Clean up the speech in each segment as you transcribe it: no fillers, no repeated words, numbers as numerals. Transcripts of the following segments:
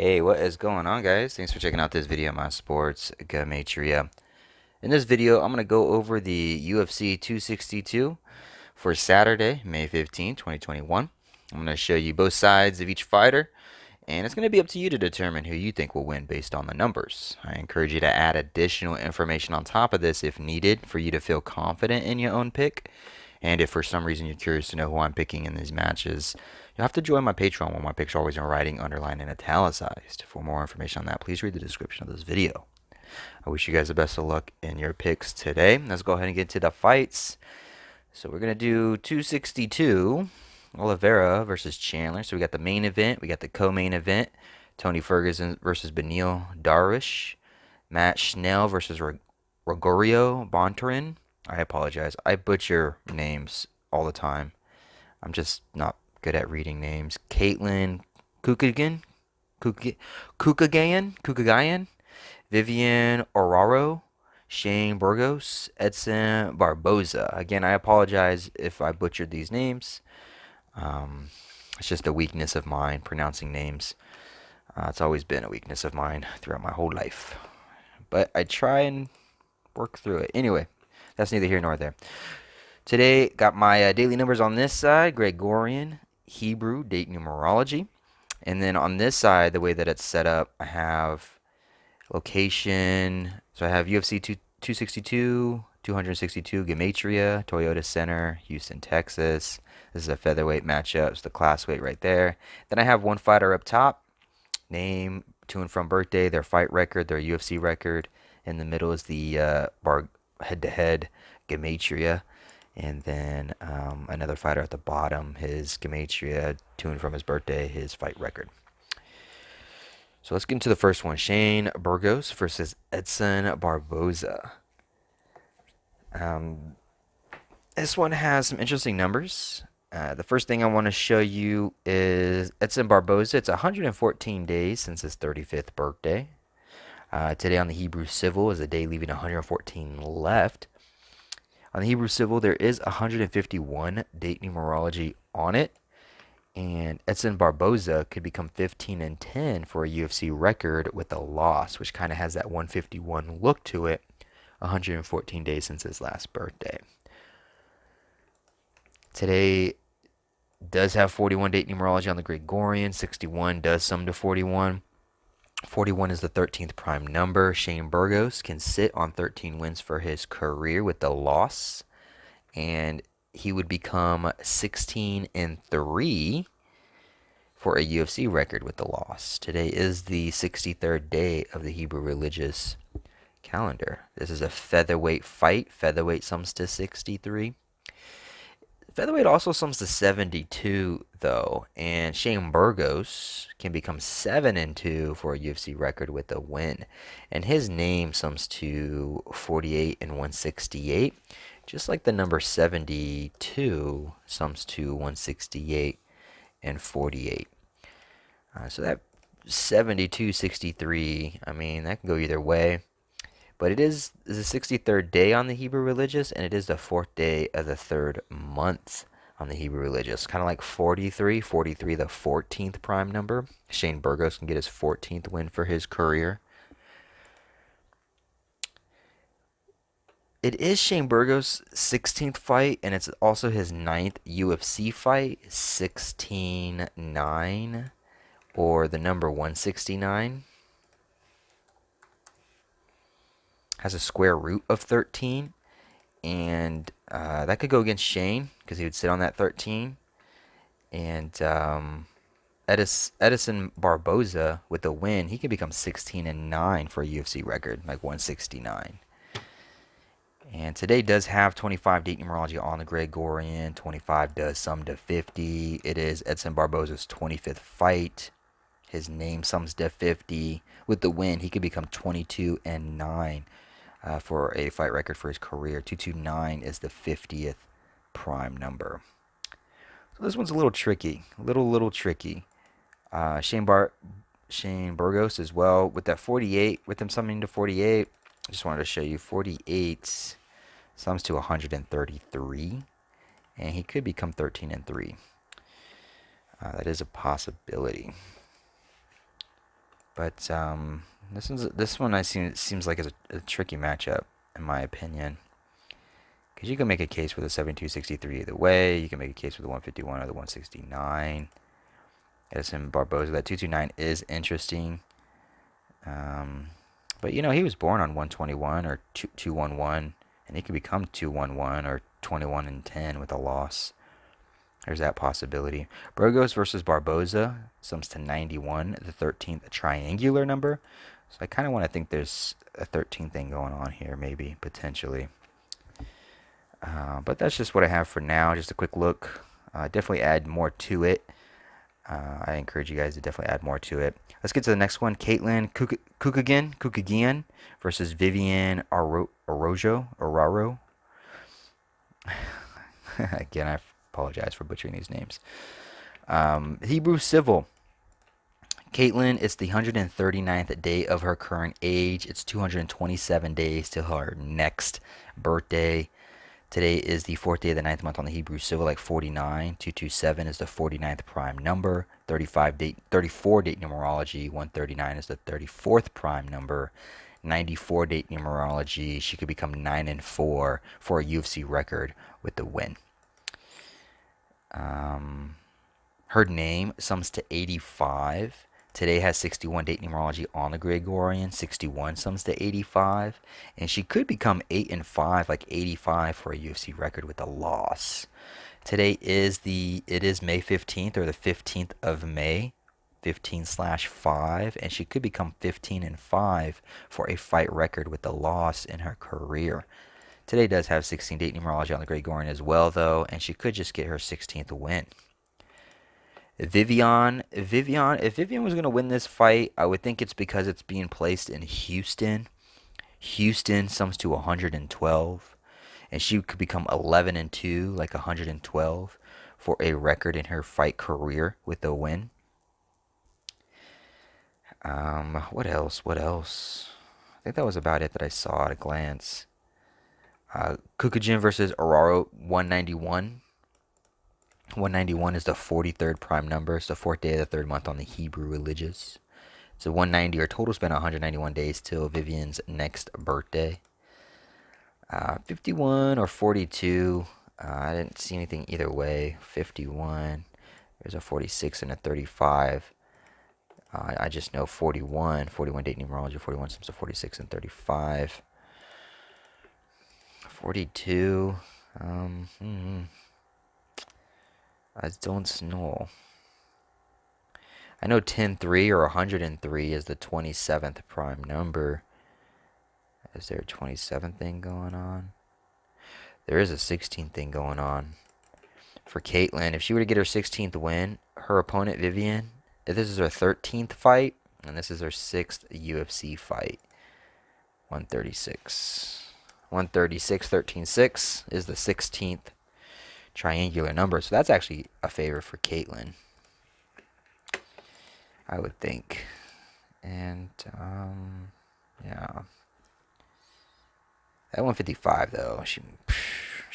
Hey, what is going on, guys? Thanks for checking out this video of my sports Gematria. In this video, I'm going to go over the UFC 262 for Saturday, May 15, 2021. I'm going to show you both sides of each fighter, and it's going to be up to you to determine who you think will win based on the numbers. I encourage you to add additional information on top of this if needed for you to feel confident in your own pick. And if for some reason you're curious to know who I'm picking in these matches, you'll have to join my Patreon where my picks are always in writing, underlined, and italicized. For more information on that, please read the description of this video. I wish you guys the best of luck in your picks today. Let's go ahead and get to the fights. So we're going to do 262, Oliveira versus Chandler. So we got the main event. We got the co-main event. Tony Ferguson versus Benil Dariush. Matt Schnell versus Gregorio Bontorin. I apologize. I butcher names all the time. I'm just not good at reading names. Caitlin Cookagayan, Cookagayan, Vivian Aurora, Shane Burgos, Edson Barboza. Again, I apologize if I butchered these names. It's just a weakness of mine, pronouncing names. It's always been a weakness of mine throughout my whole life. But I try and work through it. Anyway, that's neither here nor there. Today, got my daily numbers on this side, Gregorian, Hebrew, date numerology. And then on this side, the way that it's set up, I have location. So I have UFC 262, 262, Gematria, Toyota Center, Houston, Texas. This is a featherweight matchup. It's the class weight right there. Then I have one fighter up top, name, to and from birthday, their fight record, their UFC record. In the middle is the head-to-head Gematria. And then another fighter at the bottom, his Gematria, to and from his birthday, his fight record. So let's get into the first one. Shane Burgos versus Edson Barboza. This one has some interesting numbers. The first thing I want to show you is Edson Barboza. It's 114 days since his 35th birthday. Today on the Hebrew Civil is a day leaving 114 left. On the Hebrew Civil, there is 151 date numerology on it. And Edson Barboza could become 15-10 for a UFC record with a loss, which kind of has that 151 look to it. 114 days since his last birthday. Today does have 41 date numerology on the Gregorian. 61 does sum to 41. 41 is the 13th prime number. Shane Burgos can sit on 13 wins for his career with the loss, and he would become 16-3 for a UFC record with the loss. Today is the 63rd day of the Hebrew religious calendar. This is a featherweight fight. Featherweight sums to 63. Featherweight also sums to 72, though, and Shane Burgos can become 7-2 for a UFC record with a win. And his name sums to 48 and 168, just like the number 72 sums to 168 and 48. So that 72-63, I mean, that can go either way. But it is the 63rd day on the Hebrew religious, and it is the 4th day of the 3rd month on the Hebrew religious. Kind of like 43, the 14th prime number. Shane Burgos can get his 14th win for his career. It is Shane Burgos' 16th fight, and it's also his 9th UFC fight, 16-9, or the number 169. Has a square root of 13, and that could go against Shane because he would sit on that 13. And Edson Barboza with the win, he could become 16-9 for a UFC record, like 169. And today does have 25 date numerology on the Gregorian. 25 does sum to 50. It is Edson Barboza's 25th fight. His name sums to 50. With the win, he could become 22-9. For a fight record for his career. 229 is the 50th prime number. So this one's a little tricky. Little tricky. Shane Burgos as well with that 48, with him summing to 48. I just wanted to show you 48 sums to 133, and he could become 13-3. That is a possibility. But this one seems like it's a tricky matchup in my opinion. Because you can make a case for the 72-63 either way. You can make a case for the 151 or the 169. Edson Barboza, that 229 is interesting. Um, but you know, he was born on 121 or 211, and he could become 211 or 21 and 10 with a loss. There's that possibility. Burgos versus Barboza sums to 91, the 13th triangular number. So I kind of want to think there's a 13th thing going on here, maybe, potentially. But that's just what I have for now. Just a quick look. Definitely add more to it. I encourage you guys to definitely add more to it. Let's get to the next one. Caitlin Cookagayan versus Vivian Araujo. Again, I apologize for butchering these names. Hebrew Civil. Caitlin, it's the 139th day of her current age. It's 227 days till her next birthday. Today is the 4th day of the 9th month on the Hebrew Civil, like 49. 227 is the 49th prime number. 34 date numerology. 139 is the 34th prime number. 94 date numerology. She could become 9-4 for a UFC record with the win. Her name sums to 85. Today has 61 date numerology on the Gregorian. 61 sums to 85. And she could become 8-5, like 85 for a UFC record with a loss. Today is May 15th or the 15th of May. 15/5. And she could become 15-5 for a fight record with a loss in her career. Today does have 16 date numerology on the Gregorian as well, though. And she could just get her 16th win. If Vivian was going to win this fight, I would think it's because it's being placed in Houston. Houston sums to 112, and she could become 11-2, like 112, for a record in her fight career with a win. What else? I think that was about it that I saw at a glance. Cookagayan versus Aurora, 191. 191 is the 43rd prime number. It's the 4th day of the 3rd month on the Hebrew religious. It's a 190 or total spent 191 days till Vivian's next birthday. 51 or 42. I didn't see anything either way. 51. There's a 46 and a 35. I just know 41. 41 date numerology. 41 sums to 46 and 35. 42. I don't know. I know 10-3 or 103 is the 27th prime number. Is there a 27th thing going on? There is a 16th thing going on. For Caitlin, if she were to get her 16th win, her opponent Vivian, if this is her 13th fight, and this is her 6th UFC fight. 136. 136, 13-6 is the 16th triangular number. So that's actually a favor for Caitlin, I would think. And yeah, that 155 though, she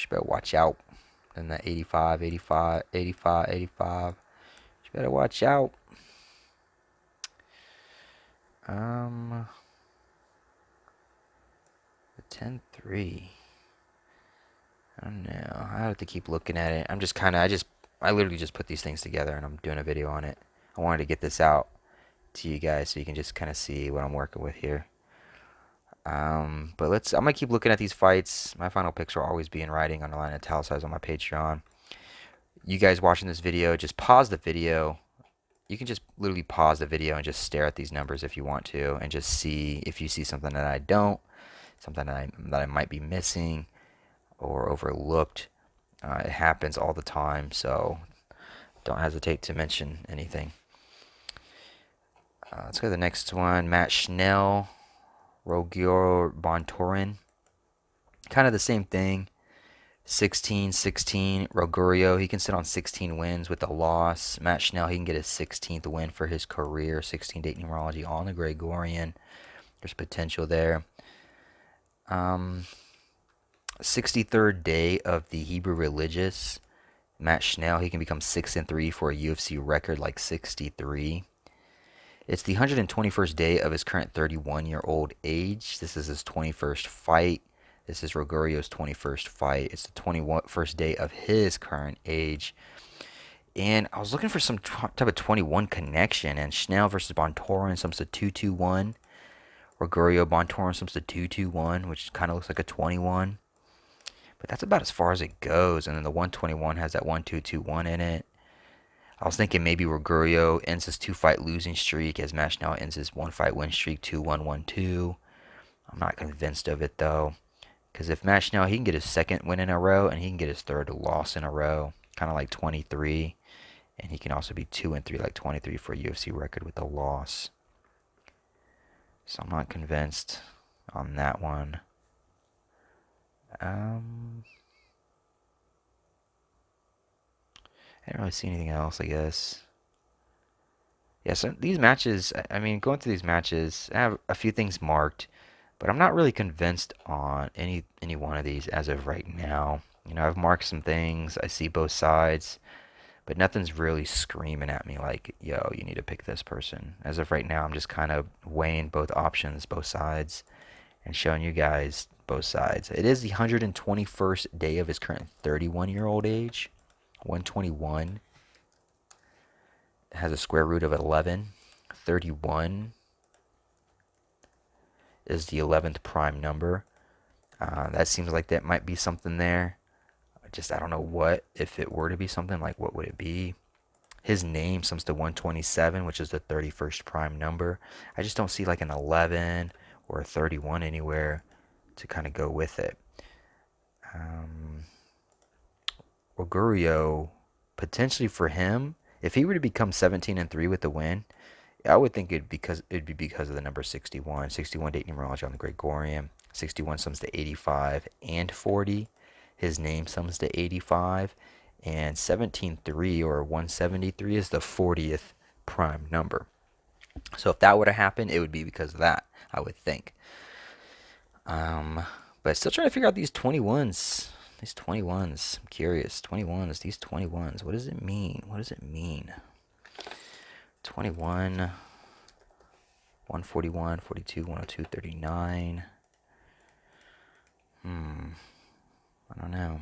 better watch out. Then that 85. She better watch out. The 10-3. I don't know. I have to keep looking at it. I literally just put these things together and I'm doing a video on it. I wanted to get this out to you guys so you can just kind of see what I'm working with here. But I'm gonna keep looking at these fights. My final picks will always be in writing, underlined, italicized on my Patreon. You guys watching this video, just pause the video. You can just literally pause the video and just stare at these numbers if you want to, and just see if you see something that I don't, something that I might be missing or overlooked. It happens all the time, so don't hesitate to mention anything. Let's go to the next one. Matt Schnell, Rogier Bontorin. Kind of the same thing. 16-16. Rogerio, he can sit on 16 wins with a loss. Matt Schnell, he can get his 16th win for his career. 16 date numerology on the Gregorian. There's potential there. 63rd day of the Hebrew religious. Matt Schnell, he can become 6-3 for a UFC record like 63. It's the 121st day of his current 31-year-old age. This is his 21st fight. This is Rogurio's 21st fight. It's the 21st day of his current age. And I was looking for some type of 21 connection. And Schnell versus Bontorin sums to 2-2-1. Rogurio Bontorin sums to 2-2-1, which kind of looks like a 21. But that's about as far as it goes. And then the 121 has that 1-2-2-1 in it. I was thinking maybe Rogurio ends his 2-fight losing streak as Matt Schnell ends his 1-fight win streak 2-1-1-2. I'm not convinced of it though. Because if Matt Schnell, he can get his second win in a row and he can get his third loss in a row. Kind of like 23. And he can also be 2-3 like 23 for a UFC record with a loss. So I'm not convinced on that one. I didn't really see anything else, I guess. Yeah, so these matches, I mean, going through these matches, I have a few things marked, but I'm not really convinced on any one of these as of right now. You know, I've marked some things, I see both sides, but nothing's really screaming at me like, yo, you need to pick this person. As of right now, I'm just kind of weighing both options, both sides, and showing you guys both sides. It is the 121st day of his current 31-year-old age. 121 has a square root of 11. 31 is the 11th prime number. That seems like that might be something there. I don't know what. If it were to be something, like what would it be? His name sums to 127, which is the 31st prime number. I just don't see like an 11 or a 31 anywhere to kind of go with it. Rogurio, potentially for him, if he were to become 17-3 with the win, I would think it'd be because of the number 61. 61 date numerology on the Gregorian. 61 sums to 85 and 40. His name sums to 85. And 17-3 or 173 is the 40th prime number. So if that would have happened, it would be because of that, I would think. But still trying to figure out these 21s. These 21s. I'm curious. 21s. These 21s. What does it mean? What does it mean? 21, 141, 42, 102, 39. I don't know.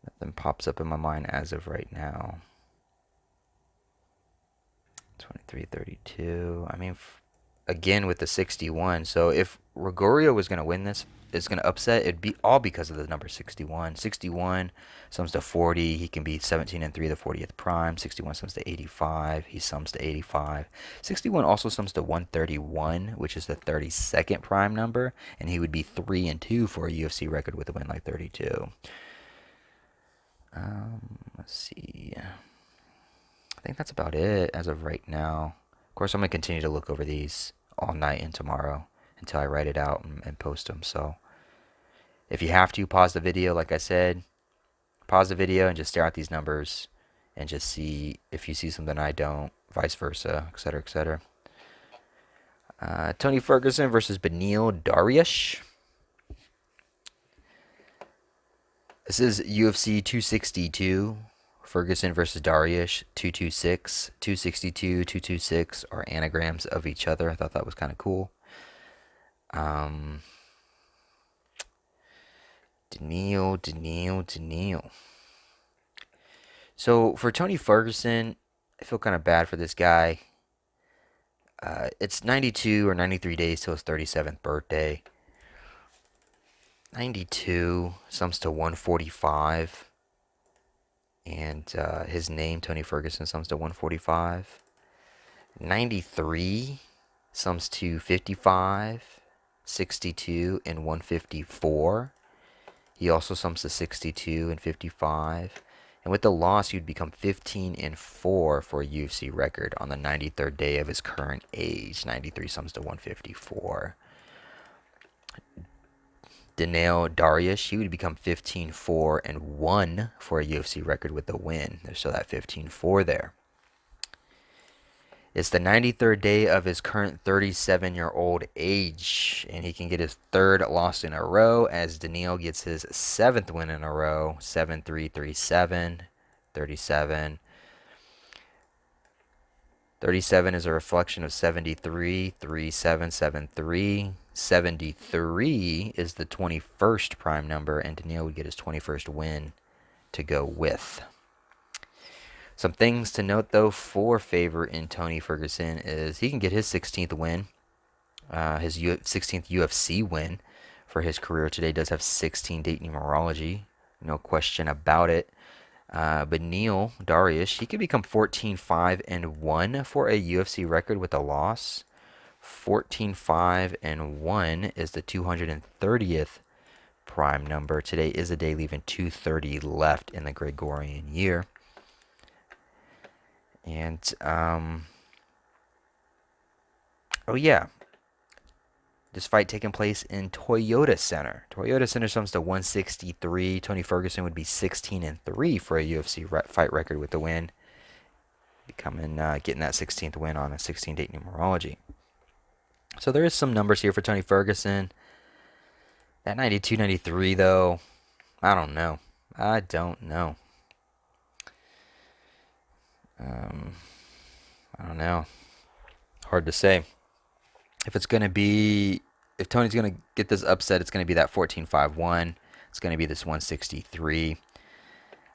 Nothing pops up in my mind as of right now. 23, 32. I mean, again with the 61. So if Rogurio was going to win this, it's going to upset, it'd be all because of the number 61. 61 sums to 40. He can be 17-3, the 40th prime. 61 sums to 85. He sums to 85. 61 also sums to 131, which is the 32nd prime number. And he would be 3-2 for a UFC record with a win like 32. Let's see. I think that's about it as of right now. Of course, I'm going to continue to look over these all night and tomorrow until I write it out and post them. So if you have to, pause the video. Like I said, pause the video and just stare at these numbers and just see if you see something I don't, vice versa, etc., etc. Tony Ferguson versus Beneil Dariush. This is UFC 262. Ferguson versus Dariush 226. 262, 226 are anagrams of each other. I thought that was kind of cool. Daniil. So for Tony Ferguson, I feel kind of bad for this guy. It's 92 or 93 days till his 37th birthday. 92 sums to 145. And his name, Tony Ferguson, sums to 145. 93 sums to 55, 62, and 154. He also sums to 62 and 55. And with the loss, he'd become 15-4 for a UFC record on the 93rd day of his current age. 93 sums to 154. Beneil Dariush, he would become 15-4-1 for a UFC record with a win. There's still that 15-4 there. It's the 93rd day of his current 37-year-old age, and he can get his third loss in a row as Beneil gets his 7th win in a row, 7-3, 3-7, 37. 37 is a reflection of 73, 3773. 73 is the 21st prime number, and Daniil would get his 21st win to go with. Some things to note, though, for favor in Tony Ferguson is he can get his 16th win, his 16th UFC win for his career today. Does have 16 date numerology, no question about it. But Neil Dariush, he could become 14-5-1 for a UFC record with a loss. 14-5-1 is the 230th prime number. Today is a day leaving 230 left in the Gregorian year. And, oh yeah, this fight taking place in Toyota Center. Toyota Center sums to 163. Tony Ferguson would be 16-3 for a UFC fight record with the win, getting that 16th win on a 16-date numerology. So there is some numbers here for Tony Ferguson. That 92-93 though, I don't know. I don't know. Hard to say. If Tony's going to get this upset, it's going to be that 14-5-1. It's going to be this 163.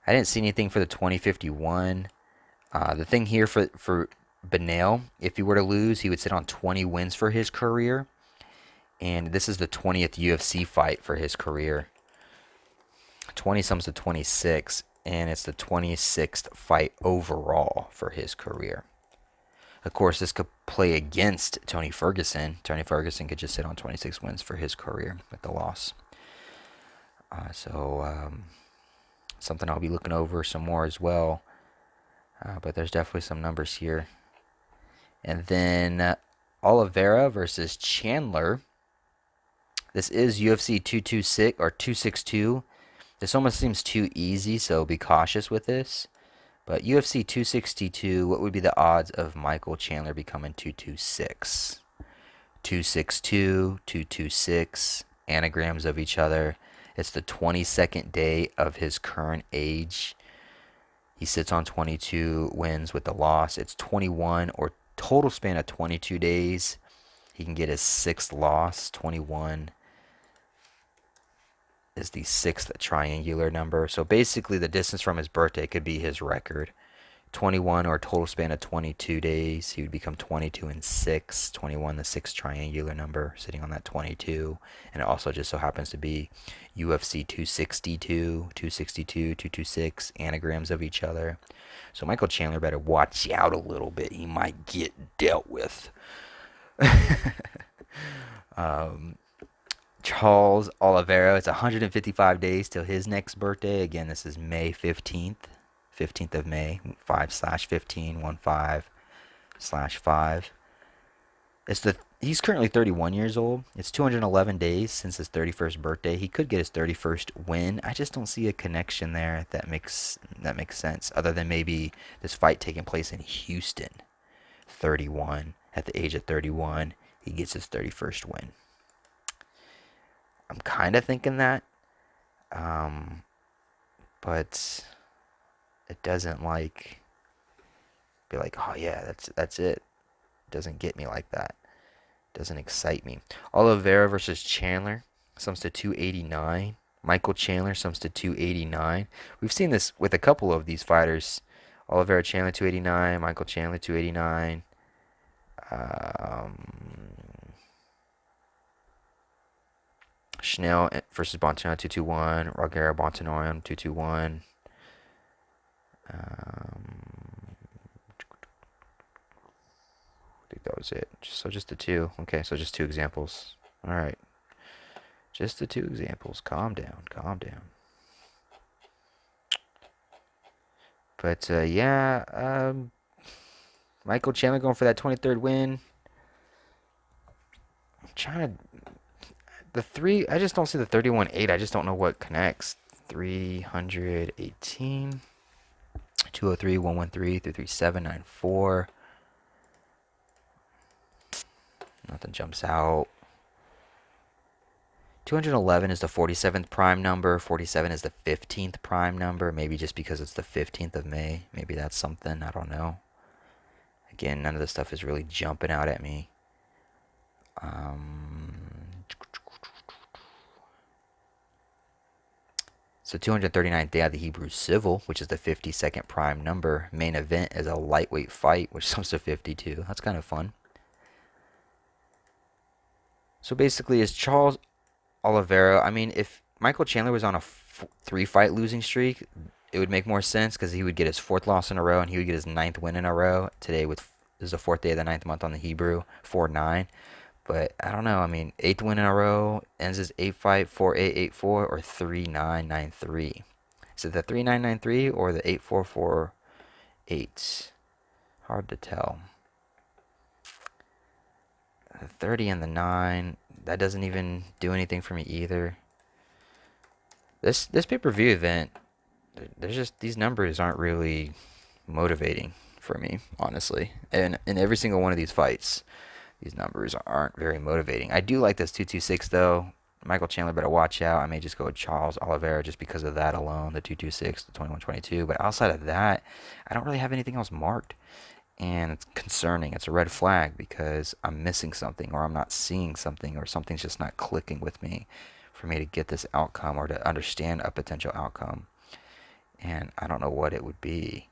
I didn't see anything for the 20-51. The thing here for Benail, if he were to lose, he would sit on 20 wins for his career. And this is the 20th UFC fight for his career. 20 sums to 26, and it's the 26th fight overall for his career. Of course, this could play against Tony Ferguson. Tony Ferguson could just sit on 26 wins for his career with the loss. Something I'll be looking over some more as well. But there's definitely some numbers here. And then Oliveira versus Chandler. This is UFC 226 or 262. This almost seems too easy, so be cautious with this. But UFC 262, what would be the odds of Michael Chandler becoming 226? 262, 226, anagrams of each other. It's the 22nd day of his current age. He sits on 22 wins with the loss. It's 21 or total span of 22 days. He can get his 6th loss. 21 is the 6th triangular number. So basically the distance from his birthday could be his record. 21 or total span of 22 days. He would become 22-6. 21, the 6th triangular number, sitting on that 22. And it also just so happens to be UFC 262, 262, 226, anagrams of each other. So Michael Chandler better watch out a little bit. He might get dealt with. Charles Oliveira, it's 155 days till his next birthday. Again, this is May 15th. 15th of May, 5/15, 15/5. He's currently 31 years old. It's 211 days since his 31st birthday. He could get his 31st win. I just don't see a connection there that makes sense, other than maybe this fight taking place in Houston. 31, at the age of 31, he gets his 31st win. I'm kind of thinking that, but it doesn't be like, oh yeah, that's it. It doesn't get me like that. It doesn't excite me. Oliveira versus Chandler sums to 289. Michael Chandler sums to 289. We've seen this with a couple of these fighters. Oliveira Chandler 289, Michael Chandler 289. Schnell versus Bontorin 221. Roger Bontorin 221. I think that was it. Just the two. Okay, so just two examples. All right. Just the two examples. Calm down. Calm down. But, yeah. Michael Chandler going for that 23rd win. I'm trying to... I just don't see the 31-8. I just don't know what connects. 318... 203, 113, 337, 94. Nothing jumps out. 211 is the 47th prime number. 47 is the 15th prime number. Maybe just because it's the 15th of May. Maybe that's something. I don't know. Again, none of this stuff is really jumping out at me. Um, so 239th day of the Hebrew Civil, which is the 52nd prime number. Main event is a lightweight fight, which comes to 52. That's kind of fun. So basically, is Charles Oliveira. I mean, if Michael Chandler was on a 3-fight losing streak, it would make more sense because he would get his 4th loss in a row and he would get his 9th win in a row. Today with this is the 4th day of the 9th month on the Hebrew, 4-9. But I don't know. I mean, 8th win in a row, ends his 8-fight 4-8, 8-4, or 3-9, 9-3. Is it the 3-9, 9-3 or the 8-4, 4-8? Hard to tell. The 30 and the 9, that doesn't even do anything for me either. This pay-per-view event, there's just these numbers aren't really motivating for me, honestly. And in every single one of these fights, these numbers aren't very motivating. I do like this 226 though. Michael Chandler better watch out. I may just go with Charles Oliveira just because of that alone, the 226, the 2122. But outside of that, I don't really have anything else marked. And it's concerning. It's a red flag because I'm missing something or I'm not seeing something or something's just not clicking with me for me to get this outcome or to understand a potential outcome. And I don't know what it would be.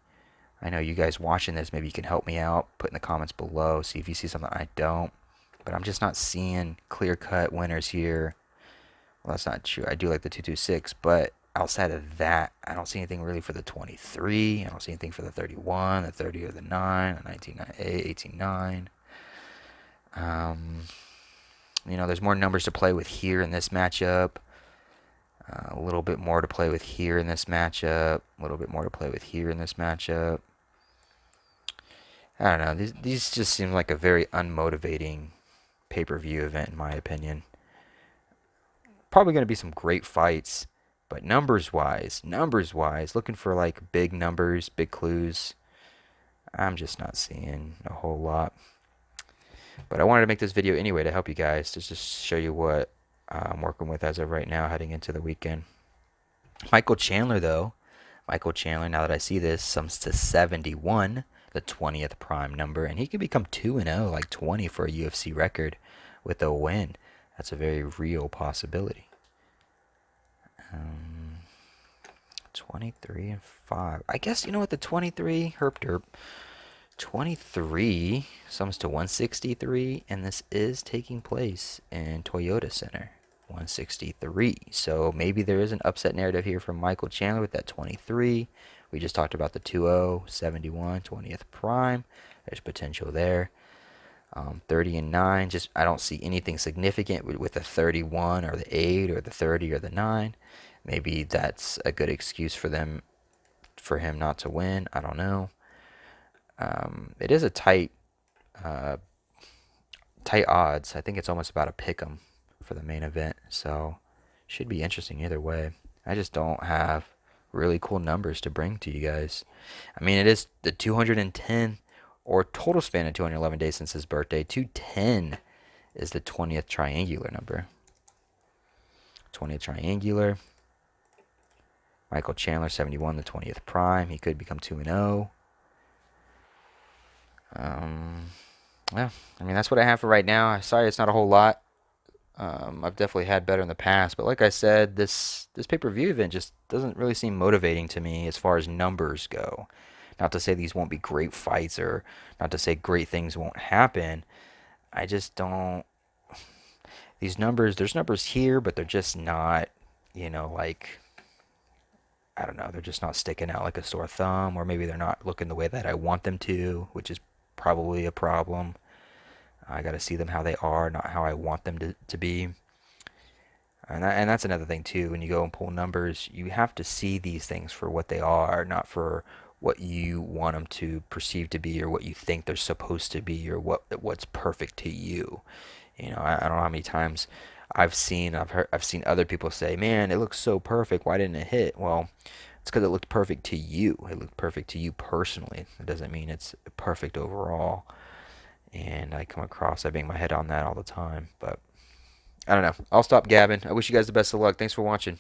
I know you guys watching this, maybe you can help me out. Put in the comments below, see if you see something I don't. But I'm just not seeing clear-cut winners here. Well, that's not true. I do like the 226, but outside of that, I don't see anything really for the 23. I don't see anything for the 31, the 30 or the 9, the 19, 18, 9. You know, there's more numbers to play with here in this matchup. A little bit more to play with here in this matchup. A little bit more to play with here in this matchup. I don't know. These just seem like a very unmotivating pay-per-view event, in my opinion. Probably going to be some great fights, but numbers-wise, looking for like big numbers, big clues, I'm just not seeing a whole lot. But I wanted to make this video anyway to help you guys, to just show you what I'm working with as of right now heading into the weekend. Michael Chandler, though. Michael Chandler, now that I see this, sums to 71, the 20th prime number, and he could become 2-0, like 20 for a UFC record with a win. That's a very real possibility. 23 and 5. I guess, you know what, the 23, herp derp. 23 sums to 163, and this is taking place in Toyota Center. 163. So maybe there is an upset narrative here from Michael Chandler with that 23. We just talked about the 2-0, 71, 20th prime. There's potential there. 30 and 9, just I don't see anything significant with the 31 or the 8 or the 30 or the 9. Maybe that's a good excuse for him not to win. I don't know. It is a tight odds. I think it's almost about a pick 'em for the main event, so should be interesting either way. I just don't have really cool numbers to bring to you guys. I mean, it is the 210 or total span of 211 days since his birthday. 210 is the 20th triangular number. 20th triangular. Michael Chandler, 71, the 20th prime. He could become 2-0. Yeah, I mean, that's what I have for right now. Sorry, it's not a whole lot. I've definitely had better in the past, but like I said, this pay-per-view event just doesn't really seem motivating to me as far as numbers go. Not to say these won't be great fights or not to say great things won't happen. I just don't. These numbers, there's numbers here, but they're just not, like, I don't know, they're just not sticking out like a sore thumb, or maybe they're not looking the way that I want them to, which is probably a problem. I got to see them how they are, not how I want them to be. And that's another thing too. When you go and pull numbers, you have to see these things for what they are, not for what you want them to perceive to be or what you think they're supposed to be or what's perfect to you. I don't know how many times I've seen other people say, "Man, it looks so perfect. Why didn't it hit?" Well, it's because it looked perfect to you. It looked perfect to you personally. It doesn't mean it's perfect overall. And I bang my head on that all the time. But I don't know. I'll stop gabbing. I wish you guys the best of luck. Thanks for watching.